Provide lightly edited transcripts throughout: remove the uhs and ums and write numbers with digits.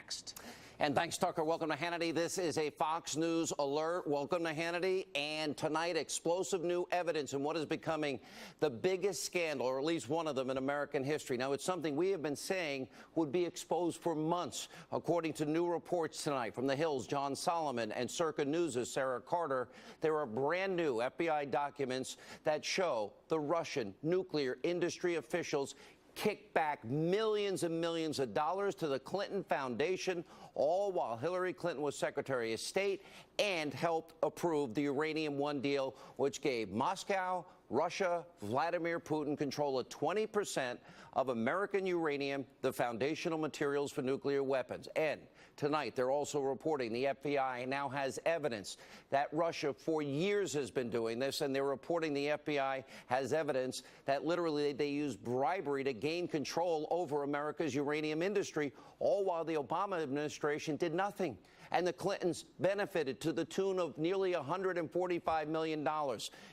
next. And thanks, Tucker. Welcome to Hannity. This is a Fox News alert. Welcome to Hannity. And tonight, explosive new evidence in what is becoming the biggest scandal, or at least one of them in American history. Now, it's something we have been saying would be exposed for months. According to new reports tonight from The Hill's John Solomon and Circa News' Sarah Carter, there are brand new FBI documents that show the Russian nuclear industry officials kicked back millions and millions of dollars to the Clinton Foundation, all while Hillary Clinton was Secretary of State and helped approve the Uranium One deal, which gave Moscow, Russia, Vladimir Putin control of 20% of American uranium, the foundational materials for nuclear weapons. And tonight, they're also reporting the FBI now has evidence that Russia for years has been doing this, and they're reporting the FBI has evidence that literally they used bribery to gain control over America's uranium industry, all while the Obama administration did nothing. And the Clintons benefited to the tune of nearly $145 million.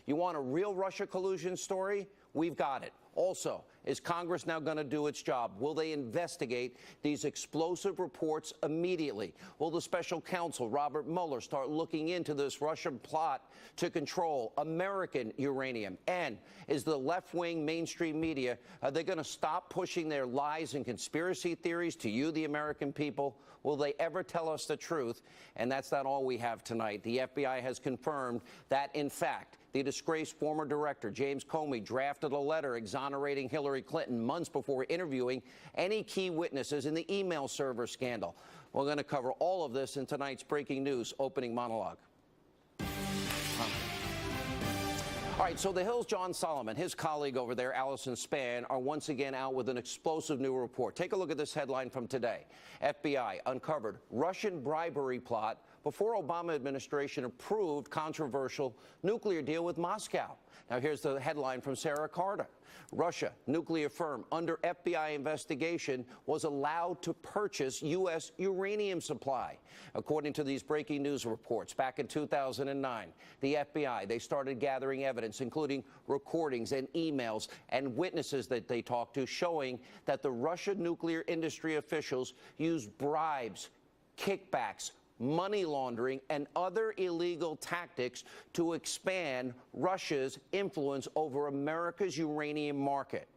You want a real Russia collusion story? We've got it. Also, is Congress now going to do its job? Will they investigate these explosive reports immediately? Will the special counsel, Robert Mueller, start looking into this Russian plot to control American uranium? And is the left-wing mainstream media, are they going to stop pushing their lies and conspiracy theories to you, the American people? Will they ever tell us the truth? And that's not all we have tonight. The FBI has confirmed that, in fact, the disgraced former director, James Comey, drafted a letter exonerating Hillary Clinton months before interviewing any key witnesses in the email server scandal. We're going to cover all of this in tonight's breaking news opening monologue. All right, so The Hill's John Solomon, his colleague over there, Allison Spann, are once again out with an explosive new report. Take a look at this headline from today. FBI uncovered Russian bribery plot before Obama administration approved controversial nuclear deal with Moscow. Now, here's the headline from Sarah Carter. Russia, nuclear firm under FBI investigation, was allowed to purchase U.S. uranium supply. According to these breaking news reports, back in 2009, the FBI, they started gathering evidence, including recordings and emails and witnesses that they talked to, showing that the Russian nuclear industry officials used bribes, kickbacks, money laundering, and other illegal tactics to expand Russia's influence over America's uranium market.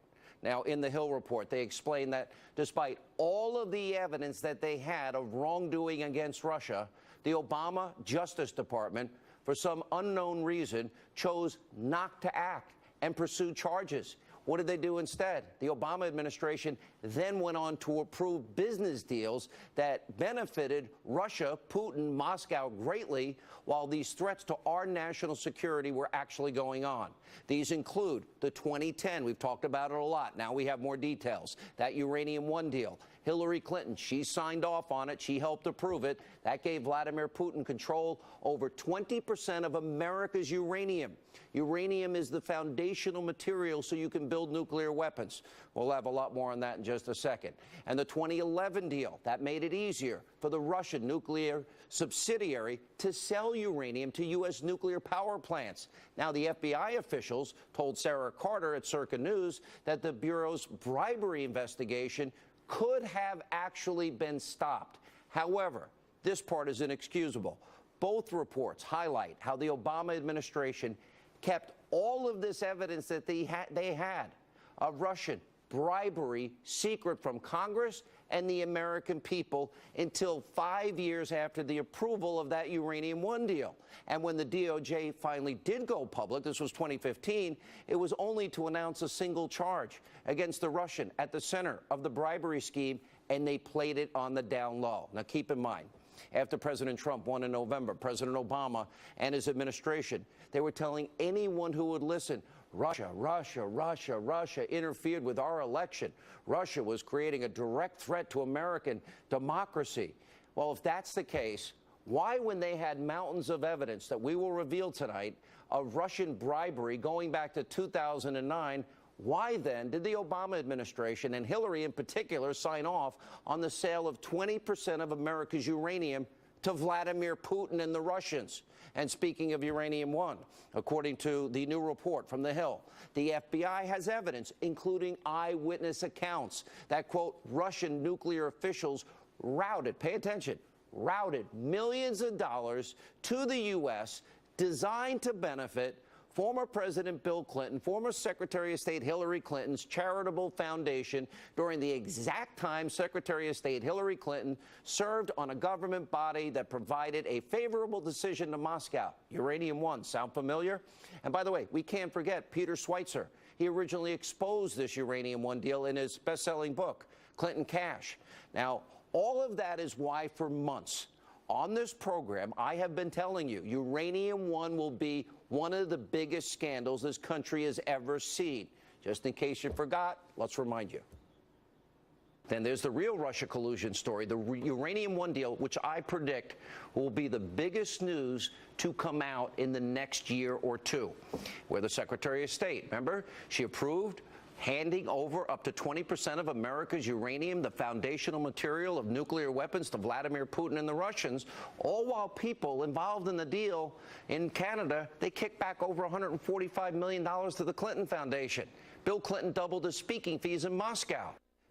Now, in the Hill report, they explain that despite all of the evidence that they had of wrongdoing against Russia, the Obama Justice Department, for some unknown reason, chose not to act and pursue charges. What did they do instead? The Obama administration then went on to approve business deals that benefited Russia, Putin, Moscow greatly, while these threats to our national security were actually going on. These include the 2010, we've talked about it a lot, now we have more details, that Uranium One deal. Hillary Clinton, she signed off on it, she helped approve it. That gave Vladimir Putin control over 20% of America's uranium. Uranium is the foundational material so you can build nuclear weapons. We'll have a lot more on that in just a second. And the 2011 deal, that made it easier for the Russian nuclear subsidiary to sell uranium to U.S. nuclear power plants. Now, the FBI officials told Sarah Carter at Circa News that the Bureau's bribery investigation could have actually been stopped. However, this part is inexcusable. Both reports highlight how the Obama administration kept all of this evidence that they had of Russian bribery secret from Congress and the American people until 5 years after the approval of that Uranium One deal. And when the DOJ finally did go public, this was 2015, it was only to announce a single charge against the Russian at the center of the bribery scheme, and they played it on the down low. Now, keep in mind, after President Trump won in November, President Obama and his administration, they were telling anyone who would listen, Russia interfered with our election. Russia was creating a direct threat to American democracy. Well, if that's the case, why, when they had mountains of evidence that we will reveal tonight of Russian bribery going back to 2009, why then did the Obama administration, and Hillary in particular, sign off on the sale of 20% of America's uranium to Vladimir Putin and the Russians? And speaking of Uranium One, according to the new report from The Hill, the FBI has evidence, including eyewitness accounts, that, quote, Russian nuclear officials routed, pay attention, routed millions of dollars to the U.S. designed to benefit former President Bill Clinton, former Secretary of State Hillary Clinton's charitable foundation during the exact time Secretary of State Hillary Clinton served on a government body that provided a favorable decision to Moscow. Uranium One, sound familiar? And by the way, we can't forget Peter Schweizer. He originally exposed this Uranium One deal in his best-selling book, Clinton Cash. Now, all of that is why for months on this program, I have been telling you, Uranium One will be one of the biggest scandals this country has ever seen. Just in case you forgot, let's remind you. Then there's the real Russia collusion story, the Uranium One deal, which I predict will be the biggest news to come out in the next year or two. Where the Secretary of State, remember, she approved handing over up to 20% of America's uranium, the foundational material of nuclear weapons, to Vladimir Putin and the Russians, all while people involved in the deal in Canada, they kicked back over $145 million to the Clinton Foundation. Bill Clinton doubled his speaking fees in Moscow.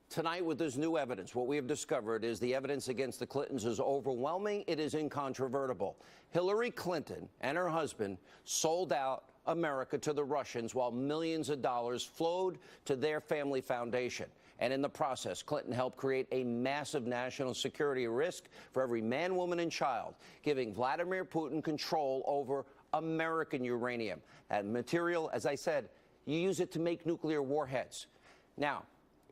Tonight, with this new evidence, what we have discovered is the evidence against the Clintons is overwhelming. It is incontrovertible. Hillary Clinton and her husband sold out America to the Russians while millions of dollars flowed to their family foundation. And in the process, Clinton helped create a massive national security risk for every man, woman, and child, giving Vladimir Putin control over American uranium. And material, as I said, you use it to make nuclear warheads. Now,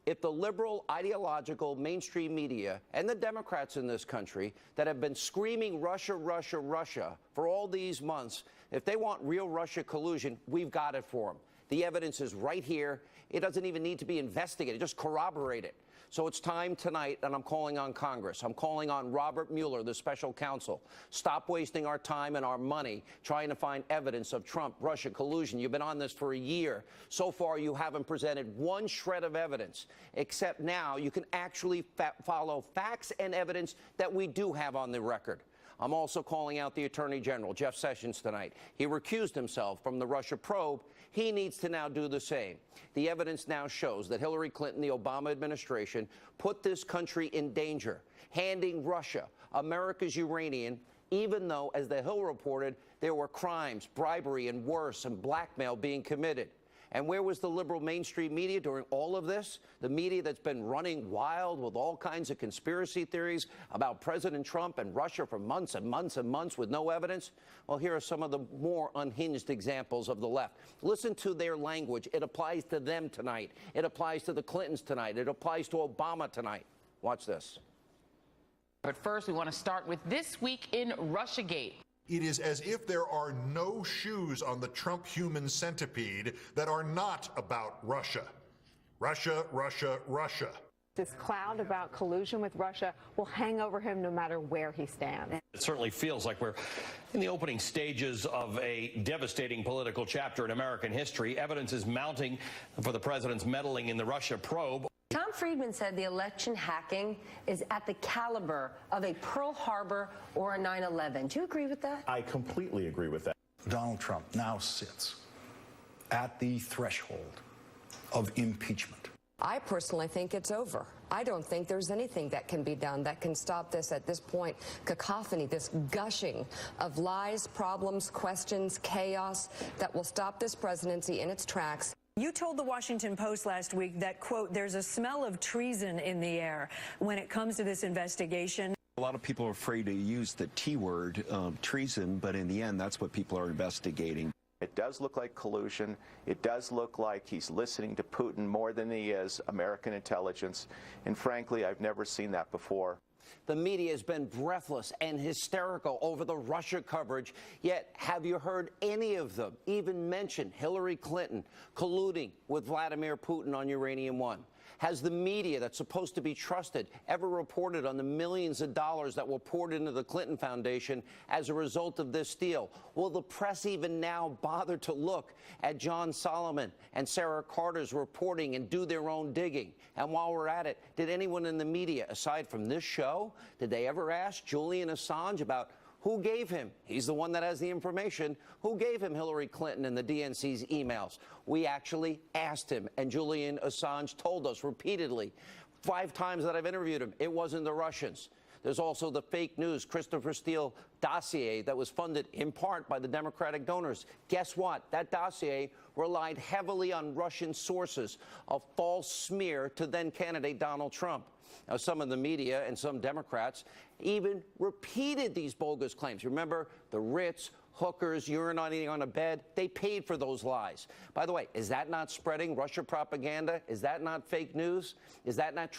if the liberal, ideological, mainstream media and the Democrats in this country that have been screaming Russia, Russia, Russia for all these months, if they want real Russia collusion, we've got it for them. The evidence is right here. It doesn't even need to be investigated. Just corroborate it. So it's time tonight, and I'm calling on Congress. I'm calling on Robert Mueller, the special counsel. Stop wasting our time and our money trying to find evidence of Trump-Russia collusion. You've been on this for a year. So far, you haven't presented one shred of evidence, except now you can actually follow facts and evidence that we do have on the record. I'm also calling out the Attorney General, Jeff Sessions, tonight. He recused himself from the Russia probe. He needs to now do the same. The evidence now shows that Hillary Clinton, the Obama administration, put this country in danger, handing Russia America's uranium, even though, as the Hill reported, there were crimes, bribery, and worse, and blackmail being committed. And where was the liberal mainstream media during all of this? The media that's been running wild with all kinds of conspiracy theories about President Trump and Russia for months and months and months with no evidence? Well, here are some of the more unhinged examples of the left. Listen to their language. It applies to them tonight. It applies to the Clintons tonight. It applies to Obama tonight. Watch this. But first, we want to start with This Week in Russiagate. It is as if there are no shoes on the Trump human centipede that are not about Russia. Russia, Russia, Russia. This cloud about collusion with Russia will hang over him no matter where he stands. It certainly feels like we're in the opening stages of a devastating political chapter in American history. Evidence is mounting for the president's meddling in the Russia probe. Tom Friedman said the election hacking is at the caliber of a Pearl Harbor or a 9/11. Do you agree with that? I completely agree with that. Donald Trump now sits at the threshold of impeachment. I personally think it's over. I don't think there's anything that can be done that can stop this at this point. Cacophony, this gushing of lies, problems, questions, chaos that will stop this presidency in its tracks. You told the Washington Post last week that, quote, there's a smell of treason in the air when it comes to this investigation. A lot of people are afraid to use the T word, treason, but in the end, that's what people are investigating. It does look like collusion. It does look like he's listening to Putin more than he is American intelligence. And frankly, I've never seen that before. The media has been breathless and hysterical over the Russia coverage, yet have you heard any of them even mention Hillary Clinton colluding with Vladimir Putin on Uranium One? Has the media that's supposed to be trusted ever reported on the millions of dollars that were poured into the Clinton Foundation as a result of this deal? Will the press even now bother to look at John Solomon and Sarah Carter's reporting and do their own digging? And while we're at it, did anyone in the media, aside from this show, did they ever ask Julian Assange about who gave him? He's the one that has the information. Who gave him Hillary Clinton and the DNC's emails? We actually asked him, and Julian Assange told us repeatedly 5 times that I've interviewed him, it wasn't the Russians. There's also the fake news Christopher Steele dossier that was funded in part by the Democratic donors. Guess what? That dossier relied heavily on Russian sources, a false smear to then candidate Donald Trump. Now, some of the media and some Democrats even repeated these bogus claims. Remember the Ritz, hookers, urinating on a bed? They paid for those lies. By the way, is that not spreading Russia propaganda? Is that not fake news? Is that not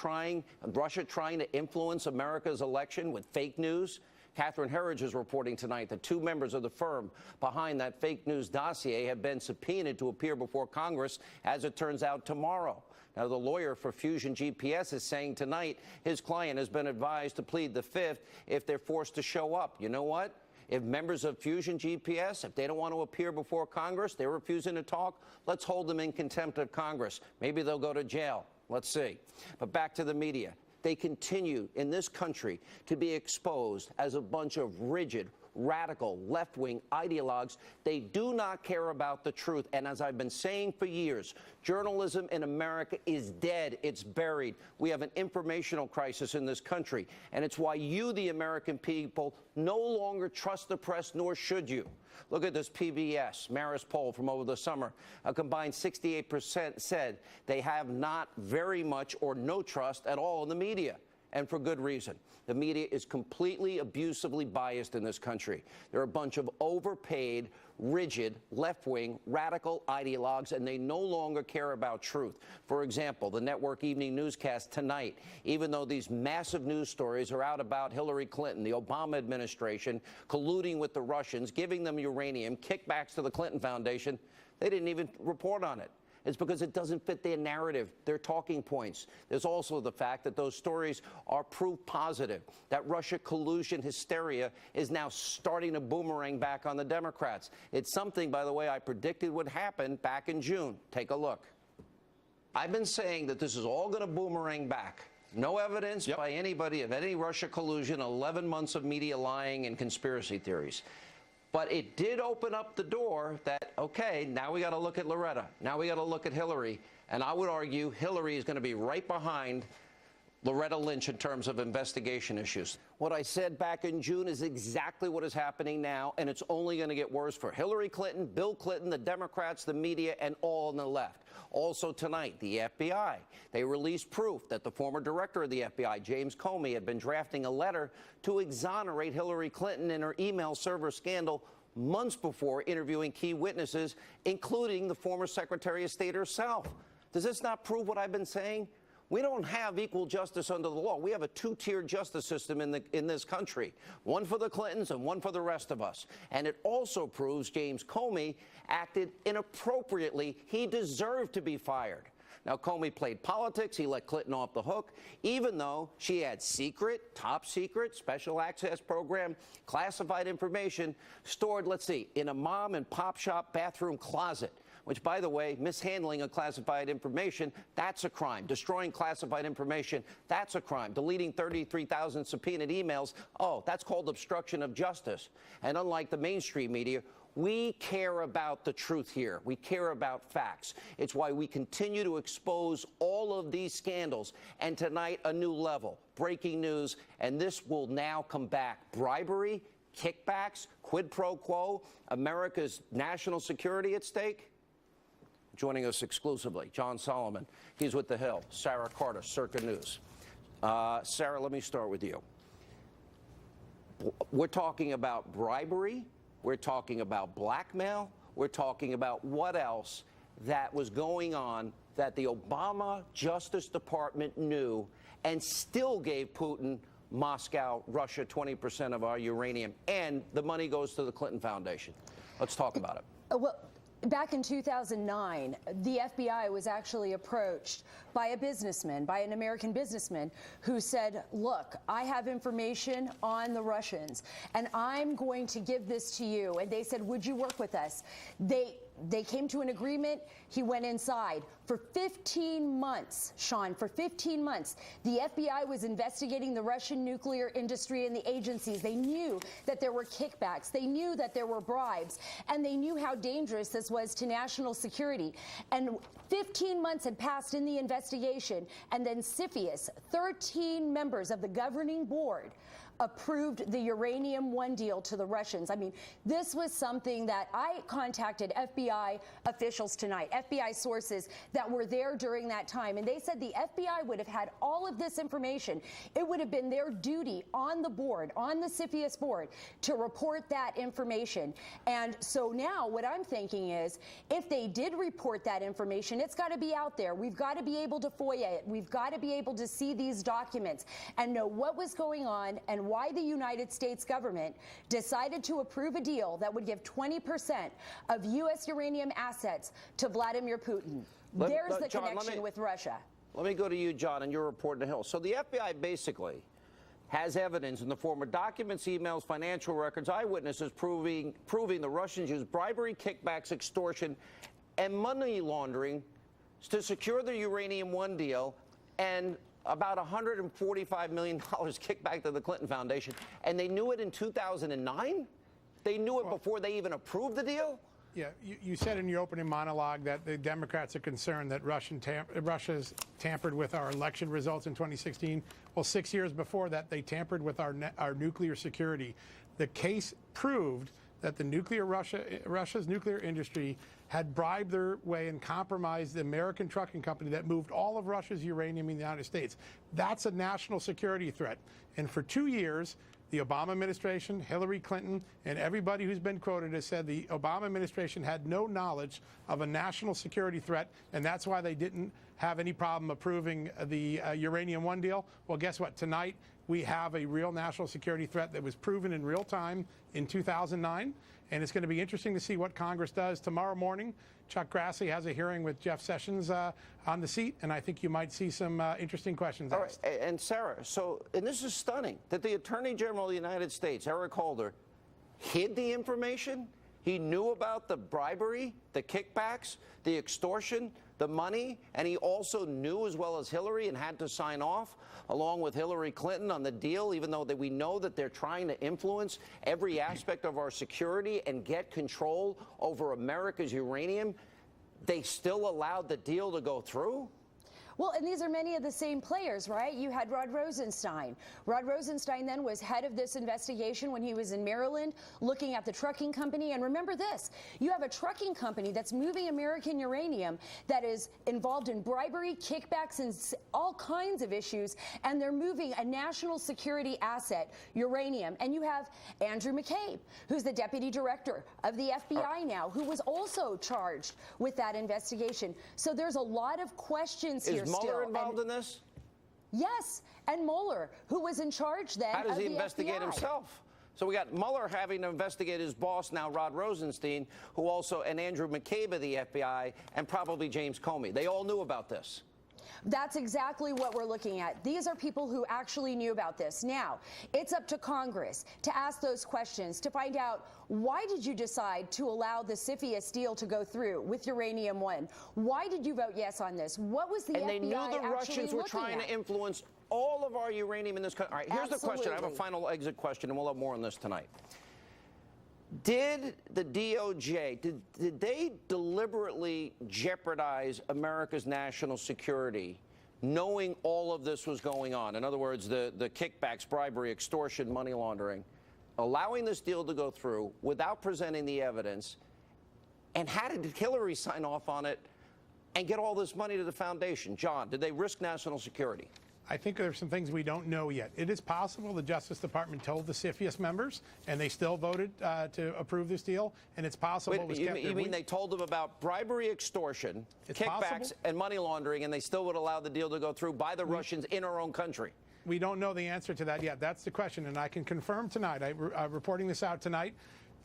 Russia trying to influence America's election with fake news? Catherine Herridge is reporting tonight that 2 members of the firm behind that fake news dossier have been subpoenaed to appear before Congress, as it turns out, tomorrow. Now, the lawyer for Fusion GPS is saying tonight his client has been advised to plead the 5th if they're forced to show up. You know what? If members of Fusion GPS, if they don't want to appear before Congress, they're refusing to talk, let's hold them in contempt of Congress. Maybe they'll go to jail. Let's see. But back to the media. They continue in this country to be exposed as a bunch of rigid, radical, left-wing ideologues. They do not care about the truth. And as I've been saying for years, journalism in America is dead. It's buried. We have an informational crisis in this country. And it's why you, the American people, no longer trust the press, nor should you. Look at this PBS Marist poll from over the summer. A combined 68% said they have not very much or no trust at all in the media. And for good reason. The media is completely abusively biased in this country. They're a bunch of overpaid, rigid, left-wing, radical ideologues, and they no longer care about truth. For example, the network evening newscast tonight, even though these massive news stories are out about Hillary Clinton, the Obama administration, colluding with the Russians, giving them uranium, kickbacks to the Clinton Foundation, they didn't even report on it. It's because it doesn't fit their narrative, their talking points. There's also the fact that those stories are proof positive, that Russia collusion hysteria is now starting to boomerang back on the Democrats. It's something, by the way, I predicted would happen back in June. Take a look. I've been saying that this is all going to boomerang back. No evidence by anybody of any Russia collusion, 11 months of media lying and conspiracy theories. But it did open up the door that, okay, now we got to look at Loretta. Now we got to look at Hillary. And I would argue Hillary is going to be right behind Loretta Lynch in terms of investigation issues. What I said back in June is exactly what is happening now, and it's only going to get worse for Hillary Clinton, Bill Clinton, the Democrats, the media, and all on the left. Also tonight, the FBI. They released proof that the former director of the FBI, James Comey, had been drafting a letter to exonerate Hillary Clinton in her email server scandal months before interviewing key witnesses, including the former Secretary of State herself. Does this not prove what I've been saying? We don't have equal justice under the law. We have a 2-tiered justice system in this country, one for the Clintons and one for the rest of us. And it also proves James Comey acted inappropriately. He deserved to be fired. Now, Comey played politics. He let Clinton off the hook, even though she had secret, top secret, special access program, classified information stored, let's see, in a mom and pop shop bathroom closet. Which, by the way, mishandling of classified information, that's a crime. Destroying classified information, that's a crime. Deleting 33,000 subpoenaed emails, oh, that's called obstruction of justice. And unlike the mainstream media, we care about the truth here. We care about facts. It's why we continue to expose all of these scandals. And tonight, a new level. Breaking news, and this will now come back. Bribery, kickbacks, quid pro quo, America's national security at stake. Joining us exclusively, John Solomon. He's with The Hill. Sarah Carter, Circa News. Sarah, let me start with you. We're talking about bribery. We're talking about blackmail. We're talking about what else that was going on that the Obama Justice Department knew and still gave Putin, Moscow, Russia 20% of our uranium, and the money goes to the Clinton Foundation. Let's talk about it. Well, back in 2009, the FBI was actually approached by a businessman, by an American businessman, who said, look, I have information on the Russians, and I'm going to give this to you. And they said, would you work with us? They They came to an agreement. He went inside. For 15 months, Sean, for 15 months, the FBI was investigating the Russian nuclear industry and the agencies. They knew that there were kickbacks. They knew that there were bribes. And they knew how dangerous this was to national security. And 15 months had passed in the investigation. And then CFIUS, 13 members of the governing board, approved the Uranium 1 deal to the Russians. I mean, this was something that I contacted FBI officials tonight, FBI sources that were there during that time, and they said the FBI would have had all of this information. It would have been their duty on the board, on the CFIUS board, to report that information. And so now what I'm thinking is, if they did report that information, it's got to be out there. We've got to be able to FOIA it. We've got to be able to see these documents and know what was going on and why the United States government decided to approve a deal that would give 20% of U.S. uranium assets to Vladimir Putin. There's the connection with Russia. Let me go to you, John, and your report in the Hill. So the FBI basically has evidence in the form of documents, emails, financial records, eyewitnesses proving the Russians used bribery, kickbacks, extortion, and money laundering to secure the Uranium 1 deal, and about $145 million kicked back to the Clinton Foundation. And they knew it in 2009? They knew it before they even approved the deal? Yeah, you said in your opening monologue that the Democrats are concerned that Russia's tampered with our election results in 2016. Well, 6 years before that, they tampered with our nuclear security. The case proved that the Russia's nuclear industry had bribed their way and compromised the American trucking company that moved all of Russia's uranium in the United States. That's a national security threat. And for 2 years, the Obama administration, Hillary Clinton, and everybody who's been quoted has said the Obama administration had no knowledge of a national security threat, and that's why they didn't have any problem approving the Uranium 1 deal. Well, guess what? Tonight, we have a real national security threat that was proven in real time in 2009. And it's going to be interesting to see what Congress does. Tomorrow morning, Chuck Grassley has a hearing with Jeff Sessions on the seat, and I think you might see some interesting questions asked. All right, and Sarah, and this is stunning, that the Attorney General of the United States, Eric Holder, hid the information. He knew about the bribery, the kickbacks, the extortion, the money, and he also knew, as well as Hillary, and had to sign off along with Hillary Clinton on the deal, even though we know that they're trying to influence every aspect of our security and get control over America's uranium. They still allowed the deal to go through? Well, and these are many of the same players, right? You had Rod Rosenstein. Rod Rosenstein then was head of this investigation when he was in Maryland, looking at the trucking company. And remember this, you have a trucking company that's moving American uranium that is involved in bribery, kickbacks, and all kinds of issues. And they're moving a national security asset, uranium. And you have Andrew McCabe, who's the deputy director of the FBI now, who was also charged with that investigation. So there's a lot of questions here. Is Mueller involved in this? Yes, and Mueller, who was in charge then. How does he investigate FBI himself? So we got Mueller having to investigate his boss now, Rod Rosenstein, who also, and Andrew McCabe of the FBI, and probably James Comey. They all knew about this. That's exactly what we're looking at. These are people who actually knew about this. Now, it's up to Congress to ask those questions, to find out, why did you decide to allow the CFIUS deal to go through with Uranium 1? Why did you vote yes on this? What was the FBI actually looking at? And they knew the Russians were trying to influence all of our uranium in this country. All right, here's the question. I have a final exit question, and we'll have more on this tonight. Did the DOJ, did they deliberately jeopardize America's national security, knowing all of this was going on? In other words, the kickbacks, bribery, extortion, money laundering, allowing this deal to go through without presenting the evidence, and how did Hillary sign off on it and get all this money to the foundation? John, did they risk national security? I think there's some things we don't know yet. It is possible the Justice Department told the CFIUS members, and they still voted to approve this deal, and it's possible it was kept. You mean they told them about bribery, extortion, kickbacks, and money laundering, and they still would allow the deal to go through by the Russians in our own country? We don't know the answer to that yet. That's the question, and I can confirm tonight, I'm reporting this out tonight,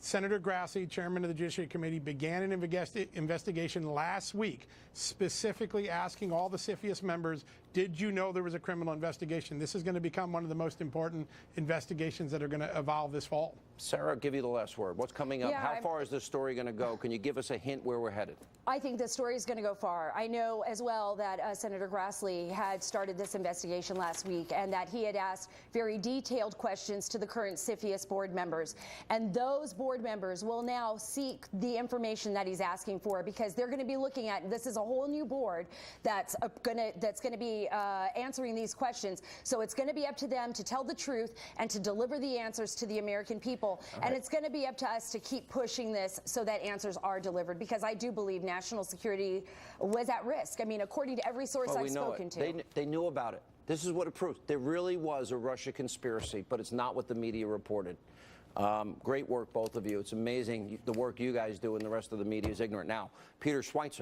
Senator Grassley, chairman of the Judiciary Committee, began an investigation last week, specifically asking all the CFIUS members Did you know there was a criminal investigation? This is going to become one of the most important investigations that are going to evolve this fall. Sarah, I'll give you the last word. What's coming up? Yeah, How far is this story going to go? Can you give us a hint where we're headed? I think the story is going to go far. I know as well that Senator Grassley had started this investigation last week and that he had asked very detailed questions to the current CFIUS board members. And those board members will now seek the information that he's asking for, because they're going to be looking at, this is a whole new board that's going to be answering these questions. So it's going to be up to them to tell the truth and to deliver the answers to the American people. And it's going to be up to us to keep pushing this so that answers are delivered, because I do believe national security was at risk. I mean, according to every source I've spoken to. They knew about it. This is what it proves. There really was a Russia conspiracy, but it's not what the media reported. Great work, both of you. It's amazing the work you guys do, and the rest of the media is ignorant. Now, Peter Schweizer.